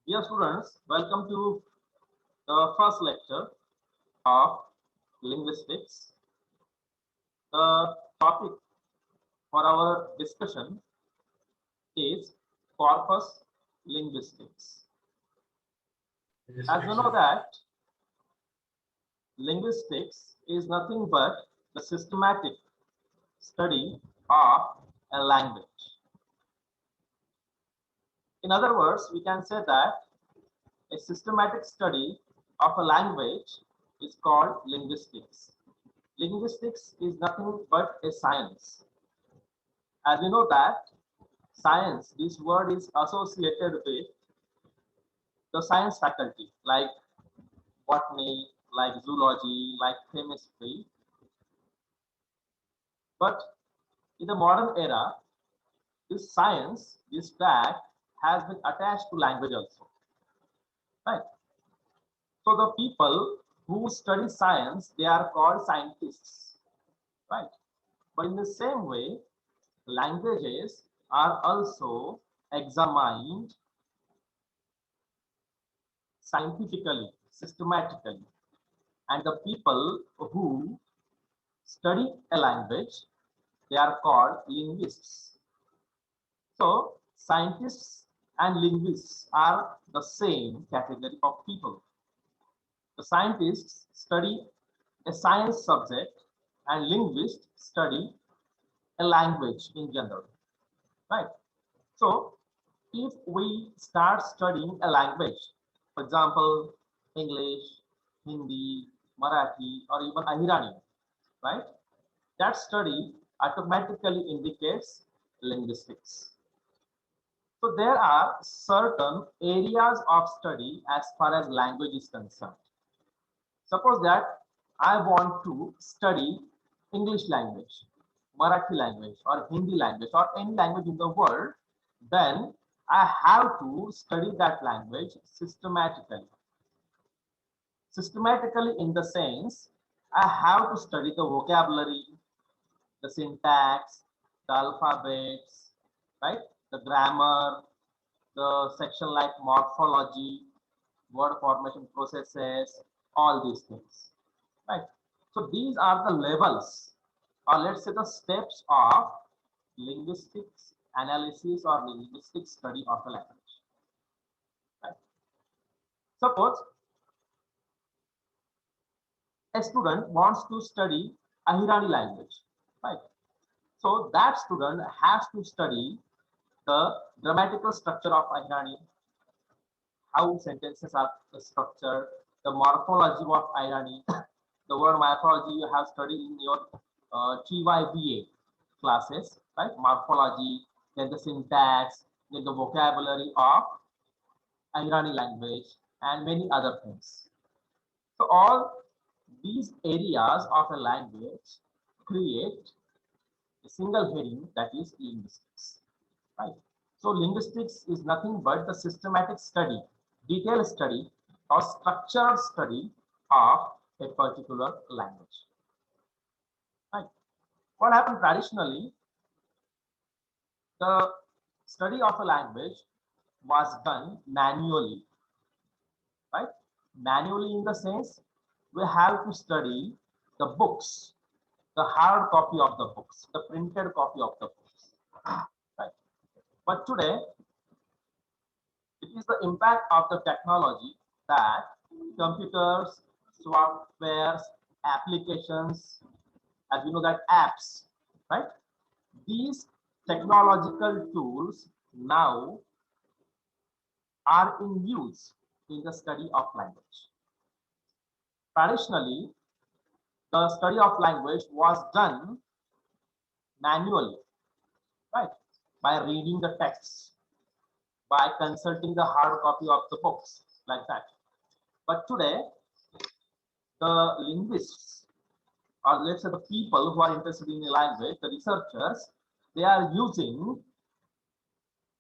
Dear students, welcome to the first lecture of linguistics. The topic for our discussion is corpus linguistics. As you know that linguistics is nothing but the systematic study of a language. In other words, we can say that a systematic study of a language is called linguistics. Linguistics is nothing but a science. As we know that science, this word is associated with the science faculty like botany, like zoology, like chemistry. But in the modern era, this science, this tag has been attached to language also, right? So the people who study science, they are called scientists, right? But in the same way, languages are also examined scientifically, systematically, and the people who study a language, they are called linguists. So scientists and linguists are the same category of people. The scientists study a science subject and linguists study a language in general, right? So if we start studying a language, for example, English, Hindi, Marathi, or even Ahirani, right? That study automatically indicates linguistics. So there are certain areas of study as far as language is concerned. Suppose that I want to study English language, Marathi language, or Hindi language, or any language in the world, then I have to study that language systematically. Systematically, in the sense, I have to study the vocabulary, the syntax, the alphabets, right? The grammar, the section like morphology, word formation processes, all these things, right? So these are the levels, or let's say the steps of linguistics analysis or linguistic study of a language, right? Suppose a student wants to study Ahirani language, right? So that student has to study the grammatical structure of Ahirani, how sentences are structured, the morphology of irony. The word morphology you have studied in your TYBA classes, right? Morphology, then the syntax, then the vocabulary of irony language, and many other things. So all these areas of a language create a single heading, that is linguistics, right? So linguistics is nothing but the systematic study, detailed study, or structured study of a particular language, right? What happened traditionally, the study of a language was done manually, right? Manually in the sense, we have to study the books, the hard copy of the books, the printed copy of the books, right? But today, it is the impact of the technology that computers, softwares, applications, as we know that apps, right? These technological tools now are in use in the study of language. Traditionally, the study of language was done manually, right? By reading the texts, by consulting the hard copy of the books, like that. But today, the linguists, or let's say the people who are interested in the language, the researchers, they are using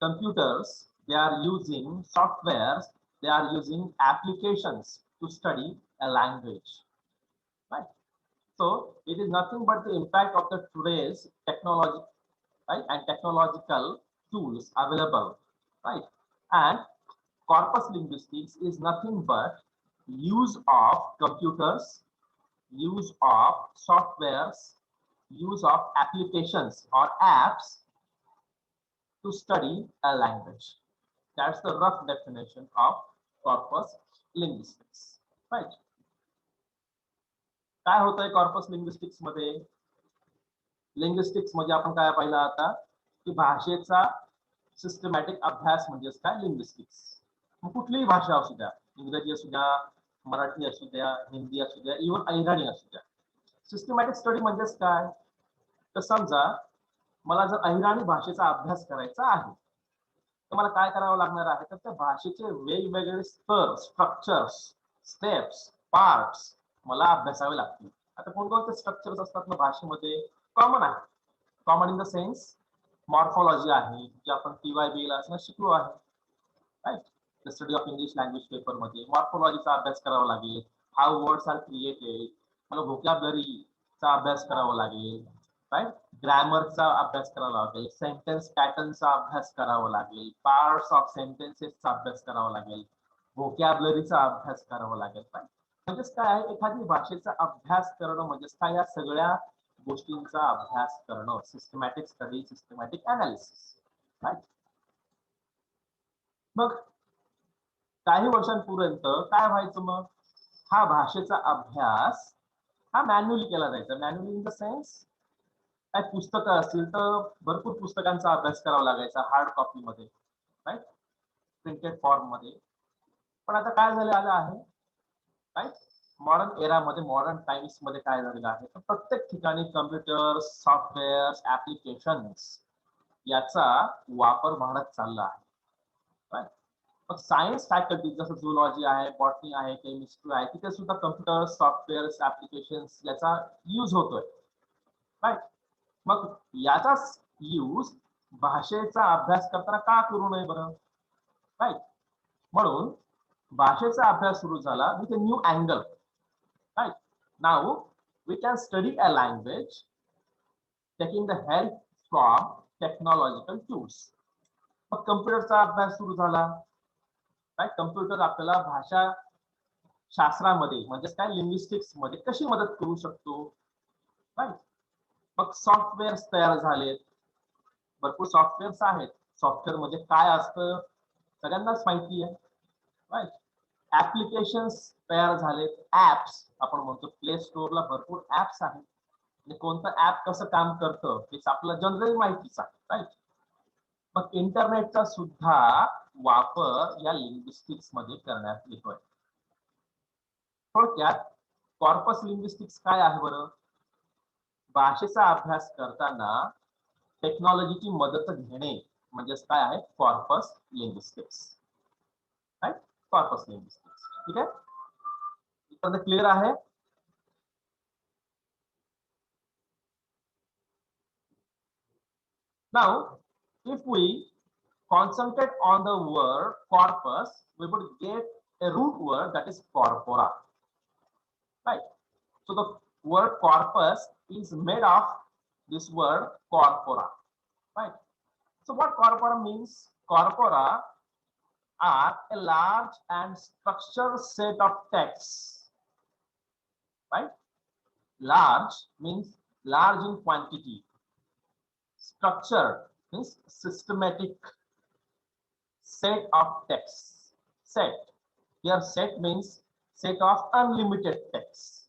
computers, they are using softwares, they are using applications to study a language, right? So it is nothing but the impact of the today's technology, right, and technological tools available, right? And corpus linguistics is nothing but use of computers, use of softwares, use of applications or apps to study a language. That's the rough definition of corpus linguistics. Right? काय होतंय corpus linguistics मध्ये? Linguistics म्हणजे आपण काय पाहिलं आता की भाषेचा सिस्टमॅटिक अभ्यास म्हणजेच काय लिंग्विस्टिक्स. मग कुठलीही भाषा असू द्या, इंग्रजी असू द्या, मराठी असू द्या, हिंदी असू द्या, इव्हन अहिराणी असू द्या. सिस्टमॅटिक स्टडी म्हणजेच काय? तर समजा मला जर अहिराणी भाषेचा अभ्यास करायचा आहे तर मला काय करावं लागणार आहे? तर त्या भाषेचे वेगवेगळे स्तर, स्ट्रक्चर्स, स्टेप्स, पार्ट्स मला अभ्यासावे लागतील. आता कोणकोणते स्ट्रक्चर्स असतात ना भाषेमध्ये? कॉमन आहे. Common in the sense morphology आहे, जे आपण TYB ला असं शिकलो आहे. Right? The study of English language paper मध्ये मॉर्फॉलॉजीचा अभ्यास करावा लागेल. How words are created. मला व्होकॅब्युलरीचा अभ्यास करावा लागेल. राईट? ग्रामरचा अभ्यास करावा लागेल. सेंटेन्स पॅटर्नचा अभ्यास करावा लागेल. पार्ट्स ऑफ सेंटेन्सेसचा अभ्यास करावा लागेल. व्होकॅब्युलरीचा अभ्यास करावा लागेल. राईट? म्हणजेच काय आहे, एखादी भाषेचा अभ्यास करणं म्हणजेच काय? या सगळ्या गोष्टींचा अभ्यास करणं. Systematic study, systematic analysis. Right? मग काही वर्षांपर्यंत काय व्हायचं? मग हा भाषेचा अभ्यास हा मॅन्युअली केला जायचा. मॅन्युअली इन द सेन्स काय पुस्तकं असतील तर भरपूर पुस्तकांचा अभ्यास करावा लागायचा हार्ड कॉपी मध्ये. राईट? प्रिंटेड फॉर्म मध्ये. पण आता काय झालं आहे? राईट? मॉडर्न एरामध्ये, मॉडर्न टाइम्स मध्ये काय झालेलं आहे? तर प्रत्येक ठिकाणी कम्प्युटर्स, सॉफ्टवेअर्स, ऍप्लिकेशन्स याचा वापर वाढत चालला आहे. राईट? मग सायन्स फॅकल्टी जसं झूलॉजी आहे, बॉटनी आहे, केमिस्ट्री आहे, तिथे सुद्धा कम्प्युटर, सॉफ्टवेअर्स, ऍप्लिकेशन्स याचा यूज होतोय. राईट? मग याचा यूज भाषेचा अभ्यास करताना का करू नये बरं? राईट? म्हणून भाषेचा अभ्यास सुरू झाला with a new angle. Right? Now we can study a language taking the help from technological tools. मग कम्प्युटरचा अभ्यास सुरू झाला. राईट? कम्प्युटर आपल्याला भाषा शास्त्रामध्ये म्हणजेच काय लिंग्विस्टिक्स मध्ये कशी मदत करू शकतो? राईट? मग सॉफ्टवेअर तयार झालेत. भरपूर सॉफ्टवेअर्स आहेत. सॉफ्टवेअर म्हणजे काय असतं सगळ्यांनाच माहिती आहे. राईट? ऍप्लिकेशन्स तयार झालेत. ऍप्स आपण म्हणतो, प्ले स्टोअरला भरपूर ऍप्स आहेत. म्हणजे कोणतं ऍप कसं काम करतं हे आपल्याला जनरली माहितीच आहे. राईट? मग इंटरनेटचा सुद्धा वापर या लिंग्विस्टिक्स मध्ये करण्यात येतोय. थोडक्यात कॉर्पस लिंग्विस्टिक्स काय आहे बरं? भाषेचा अभ्यास करताना टेक्नॉलॉजीची मदत घेणे म्हणजेच काय आहे? Corpus linguistics. Right? Corpus linguistics. ठीक आहे? इथं क्लिअर आहे? Now, if we concentrate on the word corpus, we would get a root word that is corpora. Right? So the word corpus is made of this word corpora. Right? So what corpora means? Corpora are a large and structured set of texts. Right? Large means large in quantity. Structure means systematic set of texts. Set. Here set means set of unlimited texts.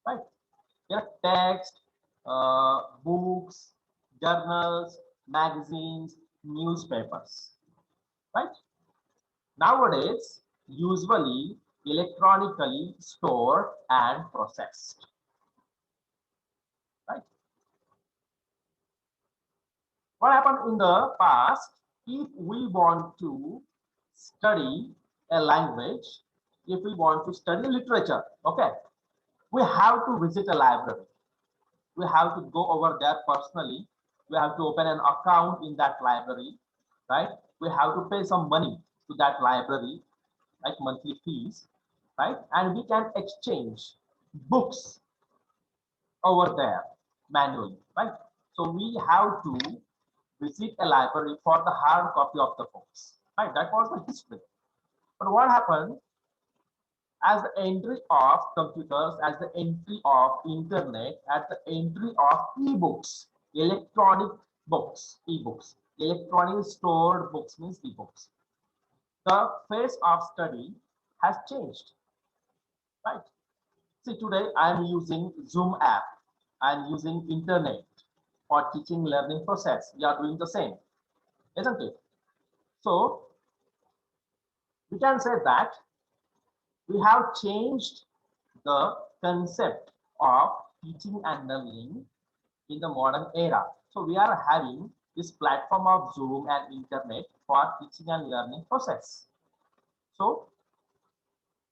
Right? Here text, books, journals, magazines, newspapers. Right? Nowadays, usually electronically stored and processed. Right? What happened in the past? If we want to study a language, if we want to study literature, okay, we have to visit a library. We have to go over there personally. We have to open an account in that library, right? We have to pay some money to that library, like monthly fees, right? And we can exchange books over there manually, right? So we have to visit a library for the hard copy of the books, right? That was the history. But what happened as the entry of computers, as the entry of internet, as the entry of e-books, electronic books, e-books, electronic stored books means e-books. The phase of study has changed, right? See, today I am using Zoom app. I am using internet for teaching learning process. We are doing the same, isn't it? So we can say that we have changed the concept of teaching and learning in the modern era. So we are having this platform of Zoom and internet for teaching and learning process. So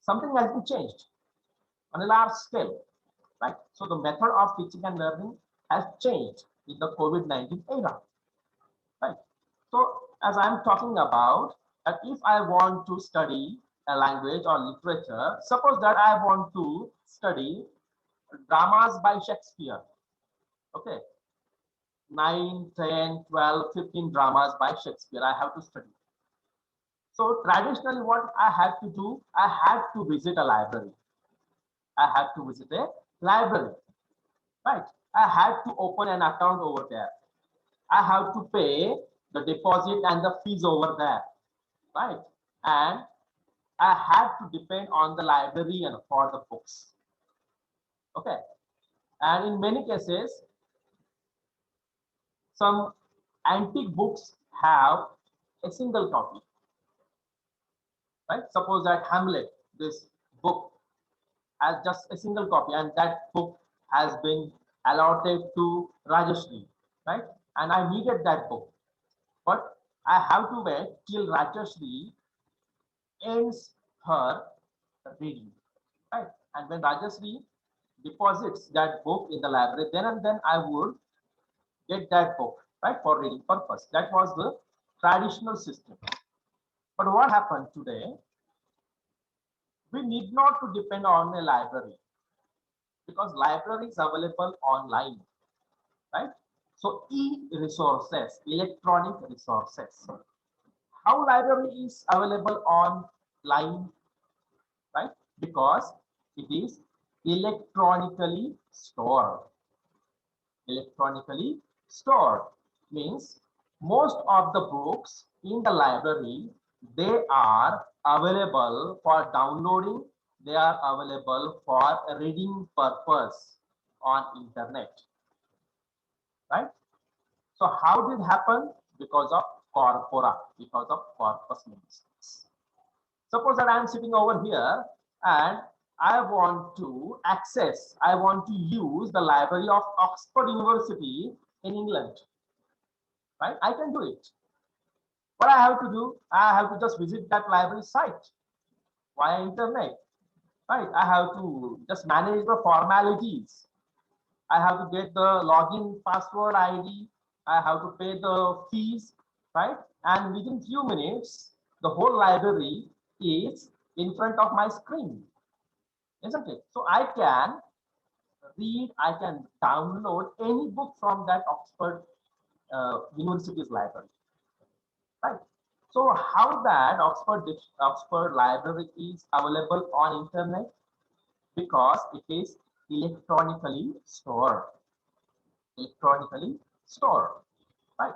something has been changed on a large scale, right? So the method of teaching and learning has changed in the COVID-19 era, right? So as I'm talking about, that if I want to study a language or literature, suppose that I want to study dramas by Shakespeare, okay, 9, 10, 12, 15 dramas by Shakespeare, I have to study. So traditionally what I had to do, I had to visit a library. I had to visit a library, right? I had to open an account over there. I have to pay the deposit and the fees over there, right? And I had to depend on the librarian for the books, okay? And in many cases, some antique books have a single copy, right? Suppose that Hamlet, this book, has just a single copy, and that book has been allotted to Rajashri, right? And I needed that book, but I have to wait till Rajashri ends her reading, right? And when Rajashri deposits that book in the library, then and then I would get that book, right, for reading purpose. That was the traditional system. But what happened today? We need not to depend on a library because library is available online, right? So e-resources, electronic resources. How library is available online, right? Because it is electronically stored. Electronically stored means most of the books in the library, they are available for downloading, they are available for reading purpose on internet, right? So how did it happen? Because of corpora, because of corpus ministries. Suppose that I am sitting over here and I want to access, I want to use the library of Oxford University in England, right? I can do it. What I have to do, I have to just visit that library site via internet, right? I have to just manage the formalities. I have to get the login password ID. I have to pay the fees, right? And within few minutes, the whole library is in front of my screen, isn't it? So I can read, I can download any book from that Oxford University's library, right? So how that Oxford library is available on internet? Because it is electronically stored, electronically stored, right?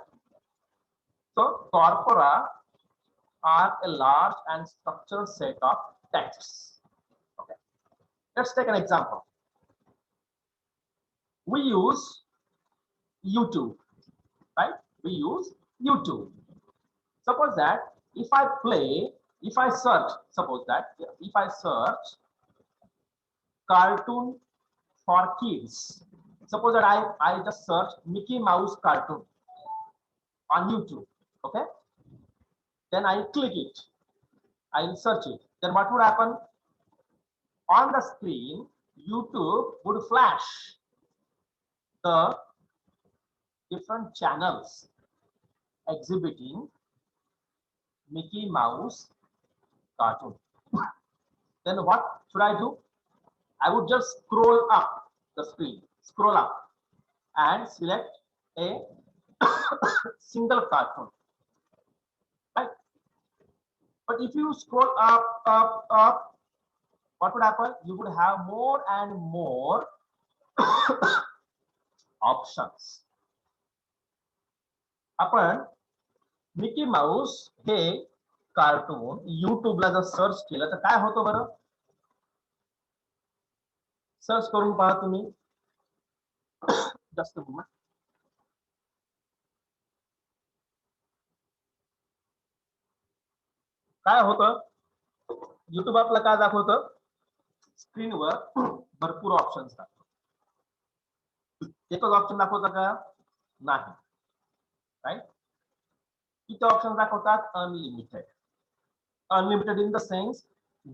So corpora are a large and structured set of texts. Okay, let's take an example. We use YouTube, right? We use YouTube. Suppose that if I play, if I search, suppose that if I search cartoon for kids, suppose that I just search Mickey Mouse cartoon on YouTube, okay? Then I click it, I search it. Then what would happen? On the screen, YouTube would flash the different channels exhibiting Mickey Mouse cartoon. Then what should I do? I would just scroll up the screen, scroll up and select a single cartoon, right? But if you scroll up, what would happen? You would have more and more options. आपण Mickey Mouse हे cartoon युट्यूबला जर search केलं तर काय होतं बरं? Search करून पहा तुम्ही. जास्त काय होतं? युट्यूब आपला काय दाखवतं? स्क्रीनवर भरपूर ऑप्शन्स दाखवतं. एकच ऑप्शन दाखवतं का? नाही. राईट? किती ऑप्शन दाखवतात? Unlimited. Unlimited in the sense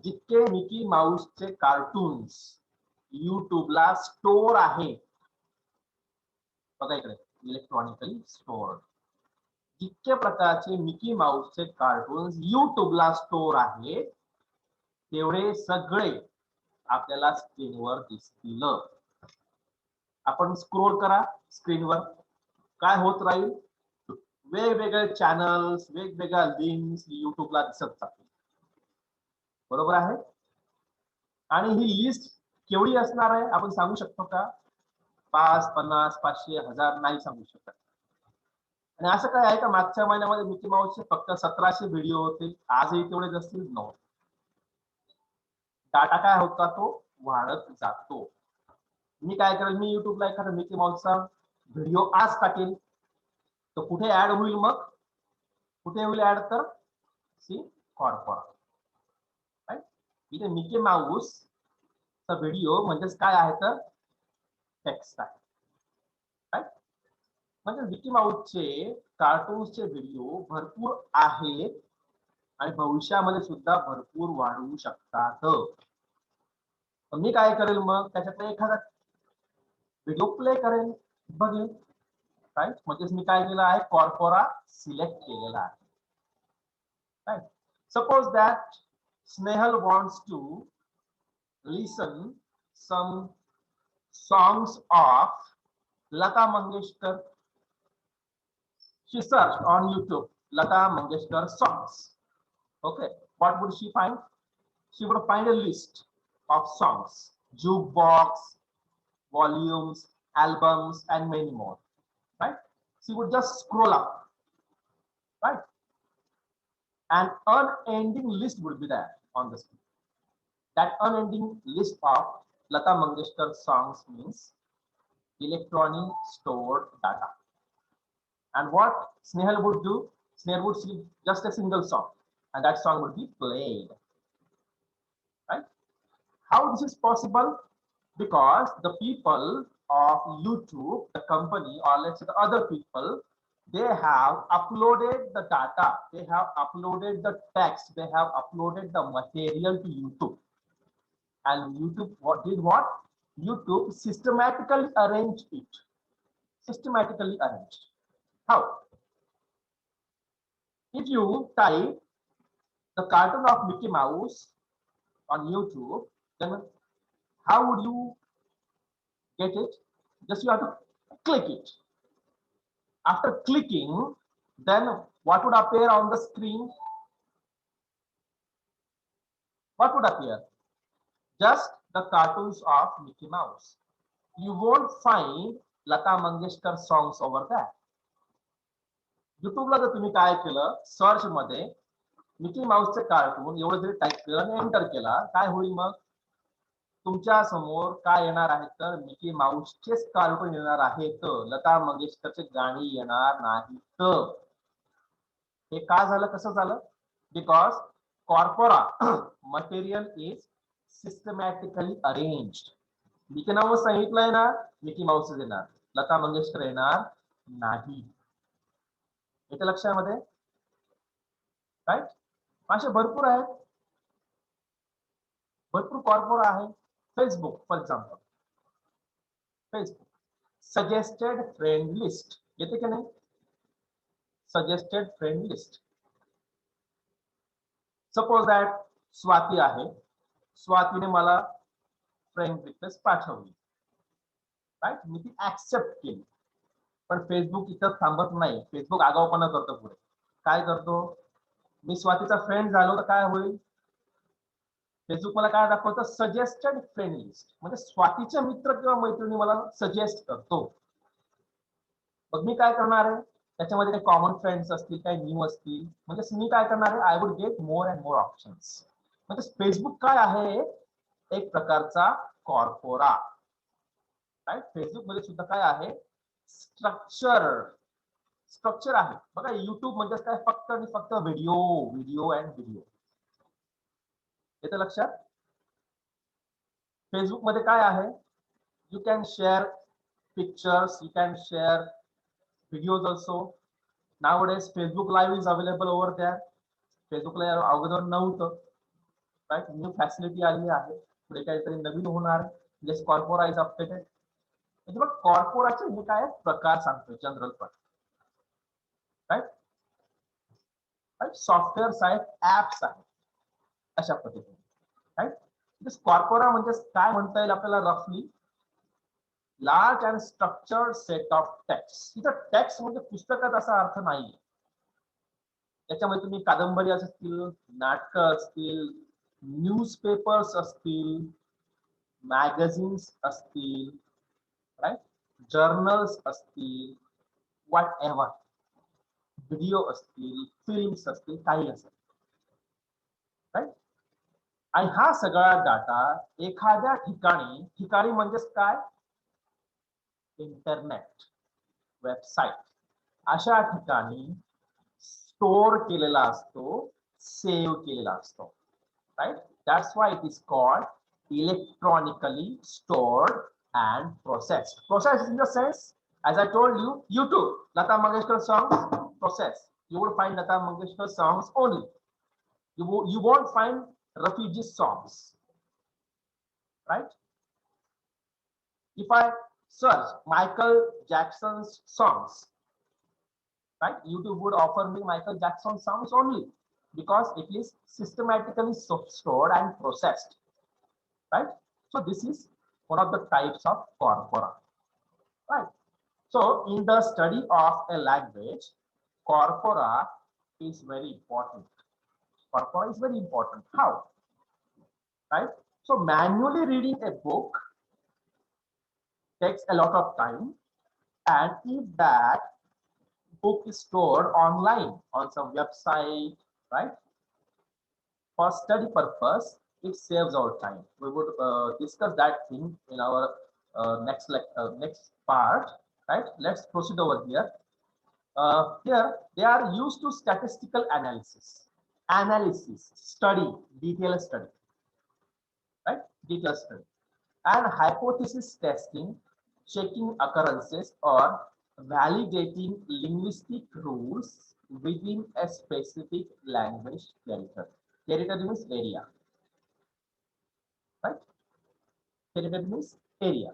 जितके मिकी माऊसचे कार्टून्स युट्यूबला स्टोर आहे, बघा इकडे इलेक्ट्रॉनिकली स्टोअर, जितके प्रकारचे मिकी माऊसचे कार्टून्स युट्यूबला स्टोर आहे तेवढे सगळे आपल्याला स्क्रीनवर दिसतील. आपण स्क्रोल करा स्क्रीनवर, काय होत राहील? वेगवेगळे चॅनल्स, वेगवेगळ्या लिंक्स युट्यूबला दिसत जातील. बरोबर आहे? आणि ही लिस्ट केवढी असणार आहे आपण सांगू शकतो का? 5, 50, 500, 1000 नाही सांगू शकत. आणि असं काय आहे का मागच्या महिन्यामध्ये मिकी माऊसचे फक्त 1700 व्हिडिओ होते, आजही तेवढेच असतील? नो. डाटा काय होता? तो वाढत जातो. मी काय करेल, मी युट्यूबला एखादा मिकी माऊसचा व्हिडिओ आज टाकेल, तर कुठे ऍड होईल? मग कुठे होईल ऍड? तर सी कॉर्पोरा. इथे मिकी माऊस चा व्हिडिओ म्हणजेच काय आहे? तर टेक्स्ट आहे. म्हणजे मिकी माऊसचे कार्टून्सचे व्हिडिओ भरपूर आहेत आणि भविष्यामध्ये सुद्धा भरपूर वाढवू शकतात. मी काय करेल मग? त्याच्यातला एखादा व्हिडिओ प्ले करेल, बघेल. राईट? म्हणजेच मी काय केलं आहे? कॉर्पोरा सिलेक्ट केलेला आहे. Right? Suppose that Snehal wants to listen some songs of Lata Mangeshkar. She searched on YouTube Lata Mangeshkar songs. Okay, what would she find? She would find a list of songs, jukebox, volumes, albums, and many more. Right? She would just scroll up, right? An unending list would be there on the screen. That unending list of Lata Mangeshkar songs means electronic stored data. And what Snehal would do? Snehal would see just a single song, and that song would be played. Right? How this is possible? Because the people of YouTube, the company, or let's say the other people, they have uploaded the data, they have uploaded the text, they have uploaded the material to YouTube. And YouTube did what? YouTube systematically arranged it. Systematically arranged. How? If you type the cartoon of Mickey Mouse on YouTube, then how would you get it? Just you have to click it. After clicking, then what would appear on the screen? What would appear? Just the cartoons of Mickey Mouse. You won't find Lata Mangeshkar songs over there. युट्यूबला जर तुम्ही काय केलं, search मध्ये Mickey माऊसचे cartoon एवढं जरी type केलं आणि एंटर केला, काय होईल मग? तुमच्या समोर काय येणार आहे? तर मिकी माऊसचेच कार्टून येणार आहेत, लता मंगेशकरचे गाणी येणार नाहीत. हे का झालं? कसं झालं? Because corpora material is systematically arranged. Mickey Mouse सांगितलंय ना, मिकी माऊस येणार, लता मंगेशकर येणार नाही. येते लक्षामध्ये? राईट? असे भरपूर आहेत, भरपूर कॉर्पोरा आहे. Facebook for example, Facebook suggested friend list येते की नाही? Suggested friend list. Suppose that Swati आहे, स्वातीने मला फ्रेंड रिक्वेस्ट पाठवली, राईट? मी ती ऍक्सेप्ट केली. पण फेसबुक इथं थांबत नाही. फेसबुक आगाऊपणा करतो, पुढे काय करतो? मी स्वातीचा फ्रेंड झालो तर काय होईल? फेसबुक मला काय दाखवतं? सजेस्टेड फ्रेंड लिस्ट, म्हणजे स्वातीचे मित्र किंवा मैत्रिणी मला सजेस्ट करतो. मग मी काय करणार आहे? त्याच्यामध्ये काही कॉमन फ्रेंड्स असतील, काही न्यू असतील, म्हणजे मी काय करणार आहे? I would get more and more options. म्हणजे फेसबुक काय आहे? एक प्रकारचा कॉर्पोरा. राईट? फेसबुक मध्ये सुद्धा काय आहे? स्ट्रक्चर आहे. बघा, युट्यूब म्हणजे काय? फक्त आणि फक्त व्हिडिओ व्हिडिओ अँड व्हिडिओ. येतं लक्षात? फेसबुक मध्ये काय आहे? You can share pictures, you can share videos also. Nowadays Facebook Live is available over there. Facebook Live अगोदर नव्हतं. राईट? न्यू फॅसिलिटी आली आहे. पुढे काहीतरी नवीन होणार, जस्ट कॉर्पोरा इज अपडेटेड. म्हणजे मग कॉर्पोराचे हे काय प्रकार सांगतो जनरल पण. राईट? राईट? सॉफ्टवेअर्स आहेत, ऍप्स आहेत, अशा पद्धतीने. राईट? कॉर्पोरा म्हणजे काय म्हणता येईल आपल्याला? रफली large and structured set of text. इथं टेक्स्ट म्हणजे पुस्तकात असा अर्थ नाही. त्याच्यामध्ये तुम्ही कादंबरी असतील, नाटकं असतील, न्यूजपेपर्स असतील, मॅगझिन्स असतील, राईट, जर्नल्स असतील, व्हॉट एव्हर, व्हिडिओ असतील, फिल्म्स असतील, काही असेल. राईट? आणि हा सगळा डाटा एखाद्या ठिकाणी म्हणजेच काय? इंटरनेट, वेबसाईट, अशा ठिकाणी स्टोर केलेला असतो, सेव्ह केलेला असतो. Right? That's why it is called electronically stored and processed. Processed in the sense, as I told you, YouTube, Lata Mangeshkar songs, processed. You will find Lata Mangeshkar songs only. You won't find refugee songs. Right? If I search Michael Jackson's songs, right, YouTube would offer me Michael Jackson songs only, because it is systematically stored and processed. Right? So this is one of the types of corpora. Right? So in the study of a language, corpora is very important. Corpora is very important. How? Right? So manually reading a book takes a lot of time, and if that book is stored online on some website, right, for study purpose, it saves our time. We would discuss that thing in our next part. Right? Let's proceed over here. Here they are used to statistical analysis, study, detailed study, right? Detailed study, and hypothesis testing, checking occurrences or validating linguistic rules within a specific language territory. Territory means area, right? Territory means area.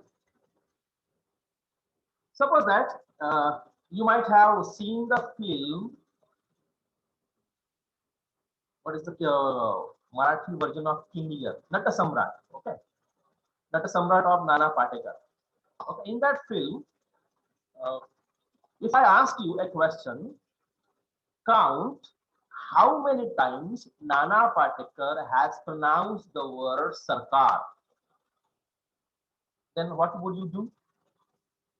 Suppose that you might have seen the film. What is the Marathi version of King Lear? Nata Samrat. Okay, Nata Samrat of Nana Patekar. Okay, in that film, if I ask you a question, count how many times Nana Patekar has pronounced the word Sarkar. Then what would you do?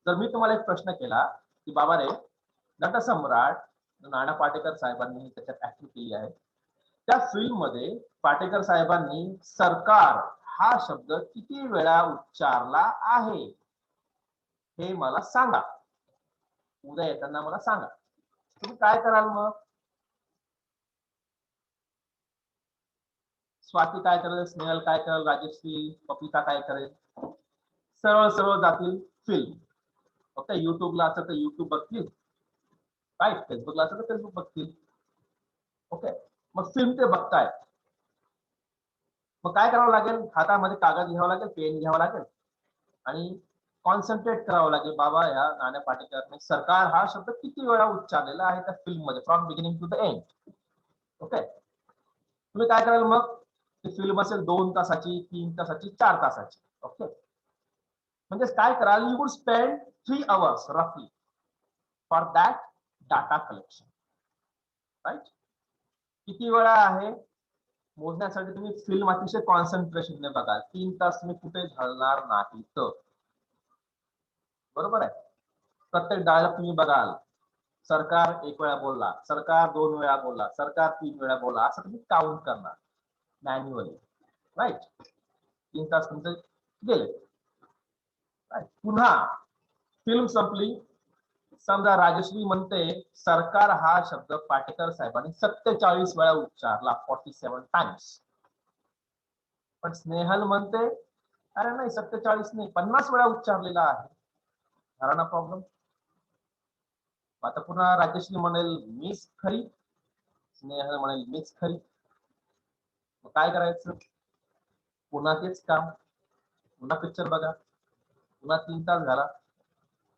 जर मी तुम्हाला एक प्रश्न केला की बाबा रे, नटसम्राट नाना पाटेकर साहेबांनी त्याच्यात acting केली आहे, त्या फिल्म मध्ये पाटेकर साहेबांनी सरकार हा शब्द किती वेळा उच्चारला आहे हे मला सांगा. उद्या येताना मला सांगा. तुम्ही काय कराल मग? स्वाती काय करेल, स्नेहल काय करेल, राजश्री, पपिता काय करेल? सरळ सरळ जातील फिल्म. फक्त युट्यूबला असेल तर युट्यूब बघतील, राईट, फेसबुकला असेल तर फेसबुक बघतील. ओके, मग फिल्म ते बघतायत, मग काय करावं लागेल? हातामध्ये कागद घ्यावं लागेल, पेन घ्यावं लागेल आणि कॉन्सन्ट्रेट करावं लागेल. बाबा या नाना पाटेकरने सरकार हा शब्द किती वेळा उच्चारलेला आहे त्या फिल्म मध्ये, from beginning to the end. Okay, तुम्ही काय कराल मग? ती फिल्म असेल 2 तासाची, 3 तासाची, 4 तासाची. ओके, म्हणजे काय कराल? यू वुड स्पेंड 3 hours रफली for that data collection. Right? किती वेळा आहे मोजण्यासाठी तुम्ही फिल्म अतिशय कॉन्सन्ट्रेशनने बघाल. 3 तास तुम्ही कुठे घालणार नाही. तर बरोबर आहे. प्रत्येक डायलॉग तुम्ही बघाल. सरकार 1 वेळा बोलला, सरकार 2 वेळा बोलला, सरकार 3 वेळा बोलला, असं तुम्ही काउंट करणार मॅन्युअली. राईट. 3 तास तुमचे गेले. पुन्हा फिल्म संपली. समजा राजश्री म्हणते सरकार हा शब्द पाटेकर साहेबांनी 47 वेळा उच्चारला, 47 टाइम्स. पण स्नेहल म्हणते अरे नाही 47 नाही 50 वेळा उच्चारलेला आहे. घराणा प्रॉब्लेम. आता पुन्हा राजश्री म्हणेल मीच खरी, स्नेहल म्हणेल मीच खरी. काय करायचं? पुन्हा तेच काम, पुन्हा पिक्चर बघा, पुन्हा 3 तास झाला.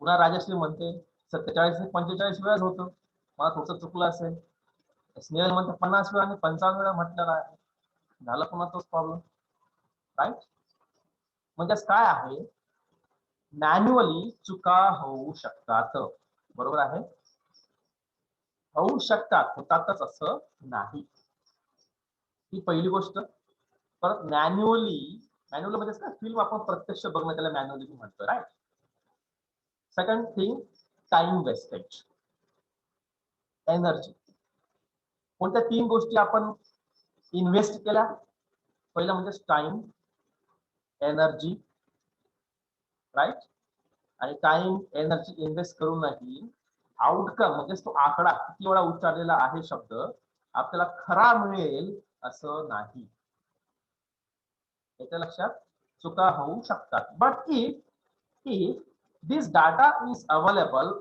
पुन्हा राजश्री म्हणते 47 45 वेळाच होतं, मला थोडस चुकलं असेल. स्नेहल म्हणते 50 वेळा आणि 55 वेळा म्हटलेला आहे. झाला पुन्हा तोच प्रॉब्लेम. राईट. म्हणजे काय आहे, मॅन्युअली चुका होऊ शकतात. बरोबर आहे. होऊ शकतात, होतातच असं नाही. ही पहिली गोष्ट. परत मॅन्युअली म्हणजे काय, फिल्म आपण प्रत्यक्ष बघणं त्याला मॅन्युअली म्हणतो. Right. Second thing, time wastage, energy. कोणत्या 3 गोष्टी आपण इन्व्हेस्ट केल्या? पहिला म्हणजे टाइम, एनर्जी. राईट. आणि टाइम एनर्जी इन्व्हेस्ट करूनही आउटकम म्हणजे तो आकडा किती वेळा उच्चारलेला आहे शब्द आपल्याला खरा मिळेल असं नाही. याच्या लक्षात चुका होऊ शकतात. But if this data is available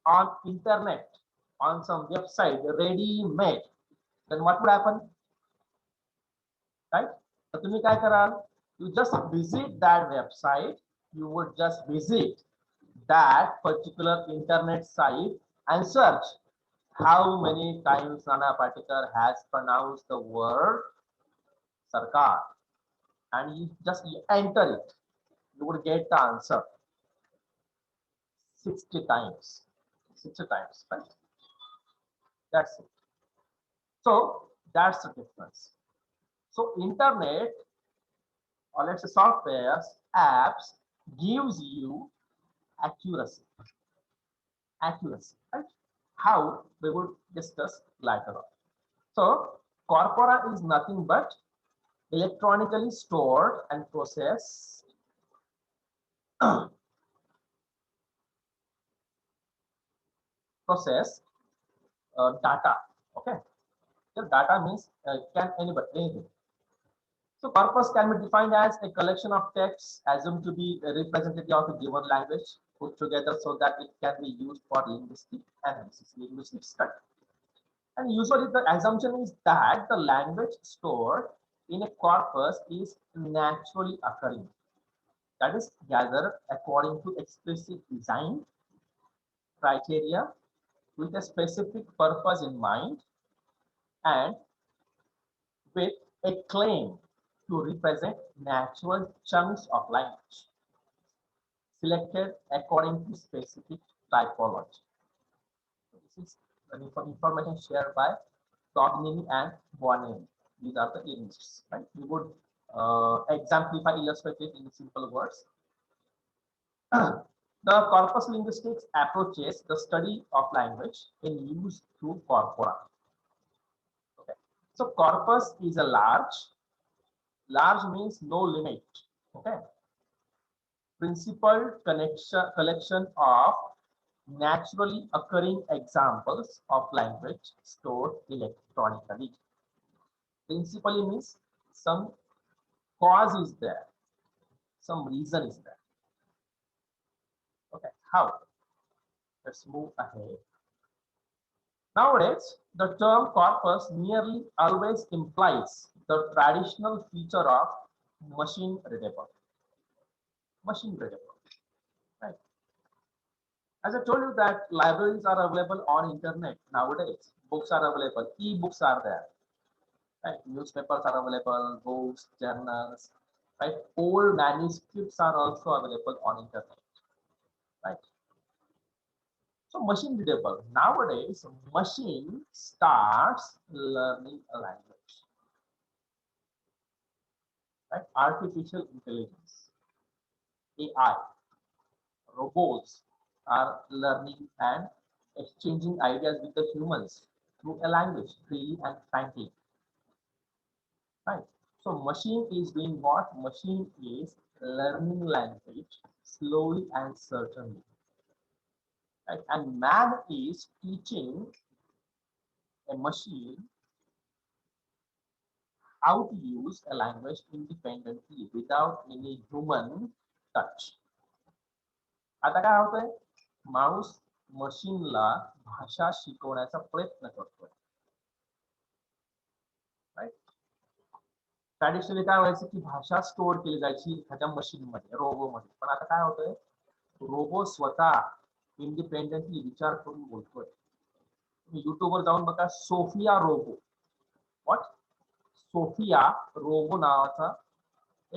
on internet, on some website ready made, then what would happen? Right. तर तुम्ही काय कराल? You just visit that website, you would just visit that particular internet site and search how many times Nana Patekar has pronounced the word Sarkar, and you just enter it. You would get the answer 60 times. 60 times, right? That's it. So that's the difference. So internet, or let's say softwares, apps gives you accuracy. Right? How we will discuss later on. So corpora is nothing but electronically stored and processed data. Okay. So data means can anybody anything. So corpus can be defined as a collection of texts assumed to be a representative of a given language put together so that it can be used for linguistic analysis, linguistic study. And usually the assumption is that the language stored in a corpus is naturally occurring. That is gathered according to explicit design criteria with a specific purpose in mind and with a claim to represent natural chunks of language selected according to specific typology. So this is information shared by Cognini and Buonelli. These are the linguists, right? We would exemplify, illustrate it in simple words. The corpus linguistics approaches the study of language in use through corpora. Okay. So corpus is a large means no limit. Okay. Principal collection of naturally occurring examples of language stored electronically. Principally means some cause is there, some reason is there. Okay, how? Let's move ahead. Nowadays, the term corpus nearly always implies the traditional feature of machine readable. Machine readable, right? As I told you that libraries are available on internet nowadays. Books are available, e-books are there. Right? Newspapers are available, books, journals, right? Old manuscripts are also available on internet, right? So machine readable. Nowadays, machine starts learning a language. Right? Artificial intelligence, AI, robots are learning and exchanging ideas with the humans through a language freely and frankly. Right? So machine is doing what? Machine is learning language slowly and certainly. Right? And man is teaching a machine how to use a language independently without any human touch. आता काय होतंय? माणूस मशीनला भाषा शिकवण्याचा प्रयत्न करतोय. Right? Traditionally काय व्हायचं की भाषा स्टोअर केली जायची एखाद्या मशीन मध्ये, रोबो मध्ये. पण आता काय होतंय? रोबो स्वतः इंडिपेंडेंटली विचार करून बोलतोय. तुम्ही युट्यूबवर जाऊन बघा, Sophia robot. What? Sophia robot नावाचा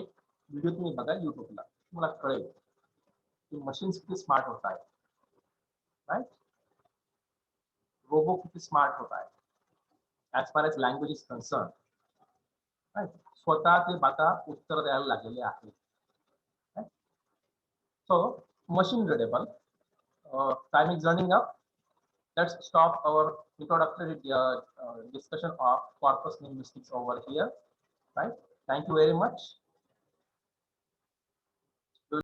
एक व्हिडिओ तुम्ही बघा युट्यूबला, तुम्हाला कळेल की मशीन्स किती स्मार्ट होत आहेत. राईट? रोबो किती स्मार्ट होत आहे as far as language is concern. Right? स्वतः ते आता उत्तर द्यायला लागलेले आहेत. So machine readable. Time is running up. Let's stop our introductory discussion of corpus linguistics over here. Right? Thank you very much.